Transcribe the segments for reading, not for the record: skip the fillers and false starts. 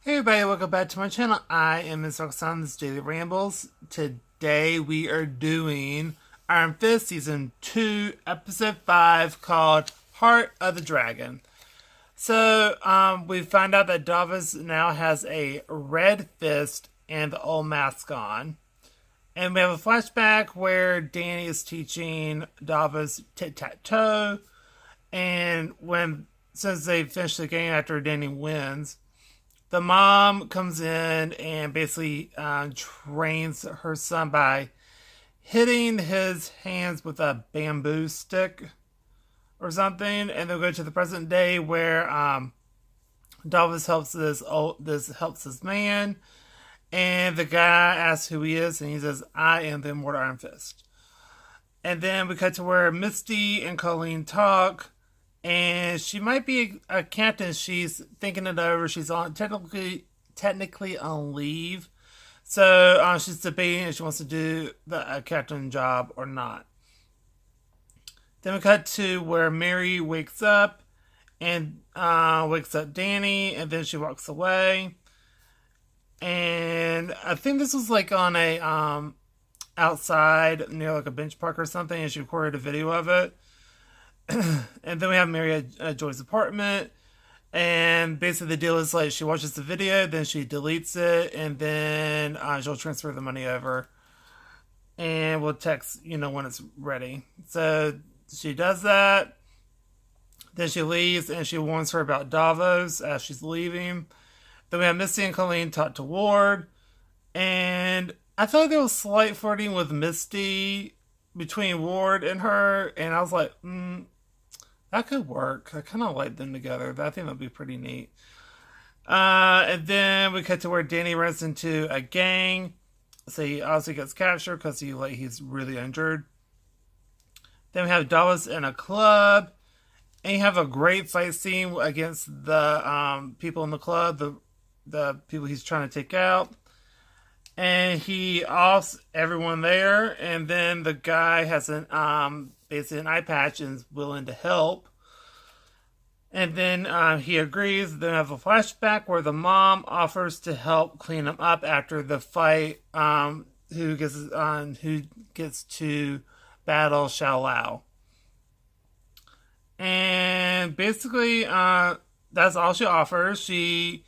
Hey everybody, welcome back to my channel. I am Ms. Roxanne's Daily Rambles. Today we are doing Iron Fist Season 2, Episode 5 called Heart of the Dragon. We find out that Davos now has a red fist and the old mask on. And we have a flashback where Danny is teaching Davos tic-tac-toe. And since they finish the game after Danny wins, the mom comes in and basically trains her son by hitting his hands with a bamboo stick or something, and they'll go to the present day where Dolphus helps this man, and the guy asks who he is, and he says, "I am the Immortal Iron Fist." And then we cut to where Misty and Colleen talk, and she might be a captain. She's thinking it over. She's on technically on leave, so she's debating if she wants to do the captain job or not. Then we cut to where Mary wakes up and wakes up Danny, and then she walks away. And I think this was like on a outside near like a bench park or something, and she recorded a video of it. And then we have Mary at Joy's apartment, and basically the deal is like she watches the video, then she deletes it, and then she'll transfer the money over, and we'll text when it's ready. So she does that. Then she leaves, and she warns her about Davos as she's leaving. Then we have Misty and Colleen talk to Ward, and I feel like there was slight flirting with Misty between Ward and her, and I was like, that could work. I kind of like them together. I think that'd be pretty neat. And then we cut to where Danny runs into a gang. So he obviously gets captured because he's really injured. Then we have Dallas in a club, and you have a great fight scene against the people in the club, the people he's trying to take out. And he offs everyone there, and then the guy has basically an eye patch and is willing to help. And then he agrees. Then we have a flashback where the mom offers to help clean him up after the fight. Who gets to battle Shao Lao? And basically, that's all she offers. She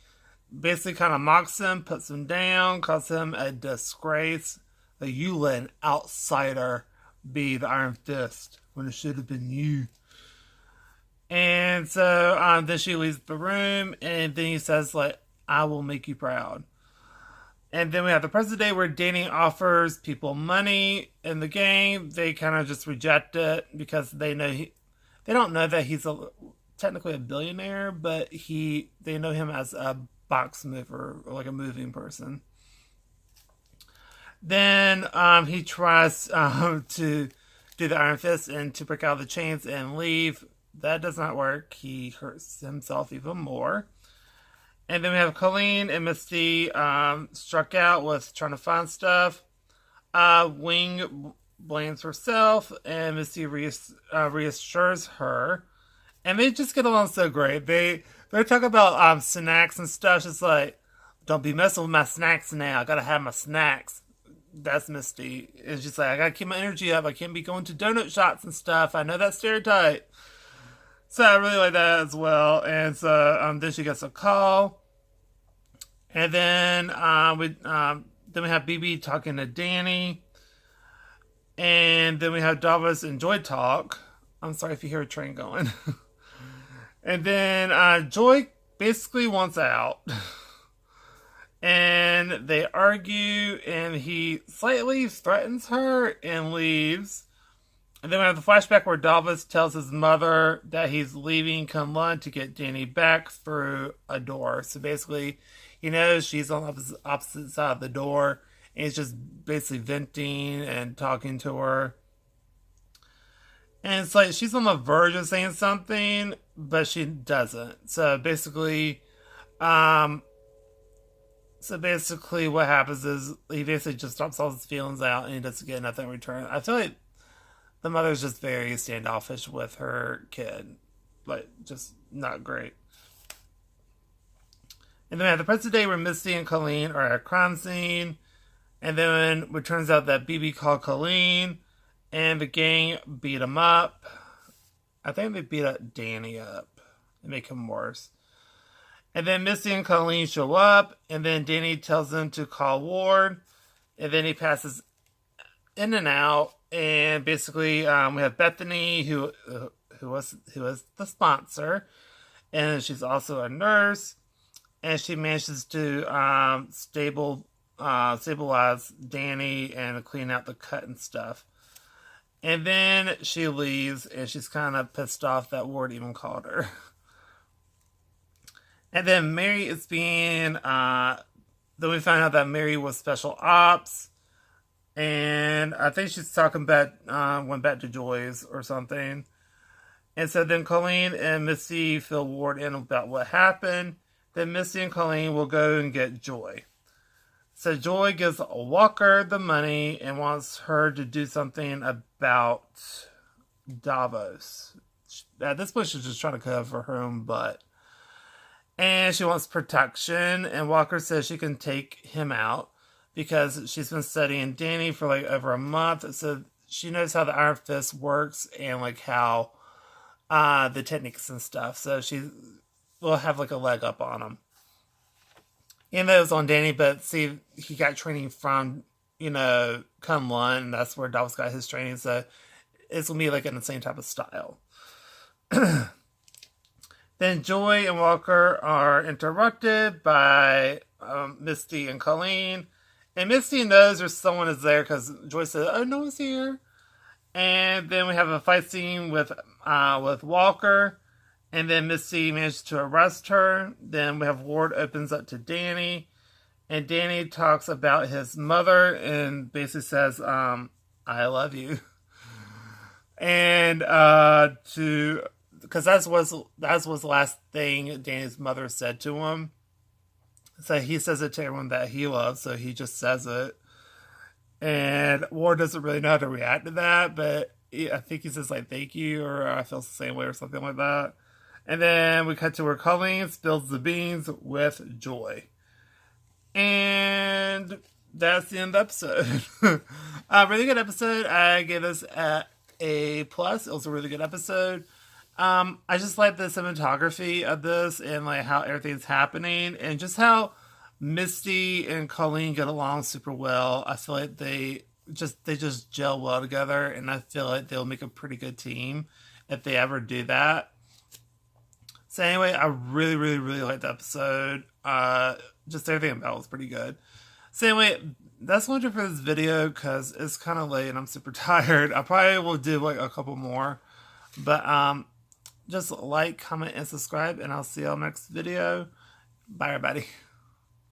basically kind of mocks him, puts him down, calls him a disgrace. That you let an outsider be the Iron Fist when it should have been you. And so then she leaves the room, and then he says, like, "I will make you proud." And then we have the present day where Danny offers people money in the game. They kind of just reject it because they don't know that he's technically a billionaire, but they know him as a box mover, or like a moving person. Then he tries to do the Iron Fist and to break out of the chains and leave. That does not work. He hurts himself even more. And then we have Colleen and Misty struck out with trying to find stuff. Wing blames herself, and Misty reassures her. And they just get along so great. They talk about snacks and stuff. It's like, "Don't be messing with my snacks now. I gotta have my snacks." That's Misty. It's just like, "I gotta keep my energy up. I can't be going to donut shops and stuff. I know that stereotype." So I really like that as well. And so then she gets a call, and then we have BB talking to Danny, and then we have Davos and Joy talk. I'm sorry if you hear a train going. And then Joy basically wants out. And they argue, and he slightly threatens her and leaves. And then we have the flashback where Davos tells his mother that he's leaving Kunlun to get Danny back through a door. So basically, he knows she's on the opposite side of the door, and he's just basically venting and talking to her. And it's like she's on the verge of saying something, but she doesn't. So basically, what happens is he basically just drops all his feelings out, and he doesn't get nothing in return. I feel like the mother's just very standoffish with her kid. Like, just not great. And then we have the present day where Misty and Colleen are at a crime scene. And then it turns out that BB called Colleen and the gang beat him up. I think they beat up Danny up and make him worse. And then Misty and Colleen show up, and then Danny tells them to call Ward, and then he passes in and out. And basically, we have Bethany, who was the sponsor, and she's also a nurse, and she manages to stabilize Danny and clean out the cut and stuff. And then she leaves, and she's kind of pissed off that Ward even called her. And then Mary is being, then we find out that Mary was special ops. And I think she's talking about, went back to Joy's or something. And so then Colleen and Misty fill Ward in about what happened. Then Misty and Colleen will go and get Joy. So Joy gives Walker the money and wants her to do something about Davos. At this point, she's just trying to cover her own butt. And she wants protection, and Walker says she can take him out because she's been studying Danny for like over a month, so she knows how the Iron Fist works and like how the techniques and stuff. So she will have like a leg up on him. And that was on Danny, but see, he got training from, Kunlun, and that's where Davos got his training, so it's gonna be like in the same type of style. Then Joy and Walker are interrupted by Misty and Colleen. And Misty knows there's someone is there because Joy says, "Oh, no one's here." And then we have a fight scene with Walker. And then Misty manages to arrest her. Then we have Ward opens up to Danny. And Danny talks about his mother and basically says, "I love you." And because that was the last thing Danny's mother said to him. So he says it to everyone that he loves, so he just says it. And Ward doesn't really know how to react to that, but I think he says like "thank you" or "I feel the same way" or something like that. And then we cut to where Colleen spills the beans with Joy. And that's the end of the episode. A really good episode. I gave this a A+. It was a really good episode. I just like the cinematography of this and like how everything's happening and just how Misty and Colleen get along super well. I feel like they just gel well together, and I feel like they'll make a pretty good team if they ever do that. So anyway, I really, really, really liked the episode. Just everything about it was pretty good. So anyway, that's what I did for this video because it's kind of late and I'm super tired. I probably will do like a couple more. But just like, comment, and subscribe, and I'll see y'all next video. Bye, everybody.